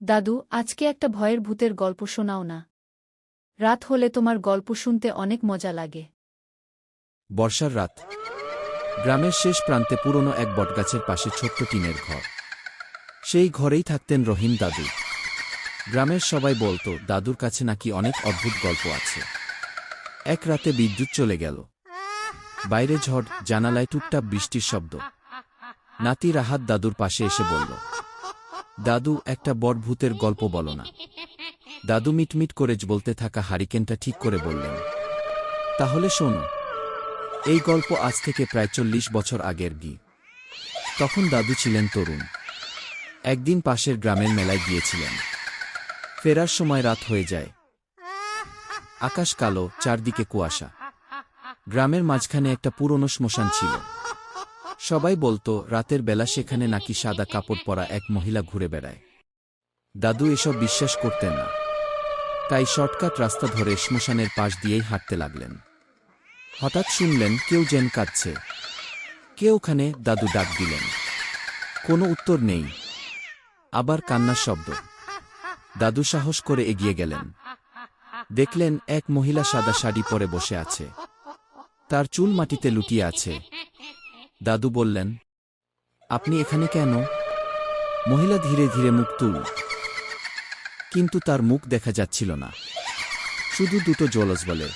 দাদু, আজকে একটা ভয়ের ভূতের গল্প শোনাও না। রাত হলে তোমার গল্প শুনতে অনেক মজা লাগে। বর্ষার রাত। গ্রামের শেষ প্রান্তে পুরনো এক বটগাছের পাশে ছোট্ট টিনের ঘর। সেই ঘরেই থাকতেন রহিম দাদু। গ্রামের সবাই বলতো দাদুর কাছে নাকি অনেক অদ্ভুত গল্প আছে। এক রাতে বিদ্যুৎ চলে গেল। বাইরে ঝড়, জানালায় টুপটাপ বৃষ্টির শব্দ। নাতি রাহাত দাদুর পাশে এসে বলল, দাদু, একটা বড় ভূতের গল্প বলো না। দাদু মিটমিট করে বলতে থাকা হারিকেনটা ঠিক করে বললেন, তাহলে শোনো। এই গল্প আজ থেকে প্রায় 40 বছর আগের গি। তখন দাদু ছিলেন তরুণ। একদিন পাশের গ্রামের মেলায় গিয়েছিলেন। ফেরার সময় রাত হয়ে যায়। আকাশ কালো, চারদিকে কুয়াশা। গ্রামের মাঝখানে একটা পুরনো শ্মশান ছিল। সবাই বলতো রাতের বেলা সেখানে নাকি সাদা কাপড় পরা এক মহিলা ঘুরে বেড়ায়। দাদু এসব বিশ্বাস করতেন না। তাই শর্টকাট রাস্তা ধরে শ্মশানের পাশ দিয়েই হাঁটতে লাগলেন। হঠাৎ শুনলেন কেউ যেন কাঁদছে। কে ওখানে? দাদু ডাক দিলেন। কোনো উত্তর নেই। আবার কান্নার শব্দ। দাদু সাহস করে এগিয়ে গেলেন। দেখলেন এক মহিলা সাদা শাড়ি পরে বসে আছে। তার চুল মাটিতে লুটিয়ে আছে। দাদু বললেন, আপনি এখানে কেন? মহিলা ধীরে ধীরে মুখ তুলল। কিন্তু তার মুখ দেখা যাচ্ছিল না, শুধু দুটো জলজ বলে।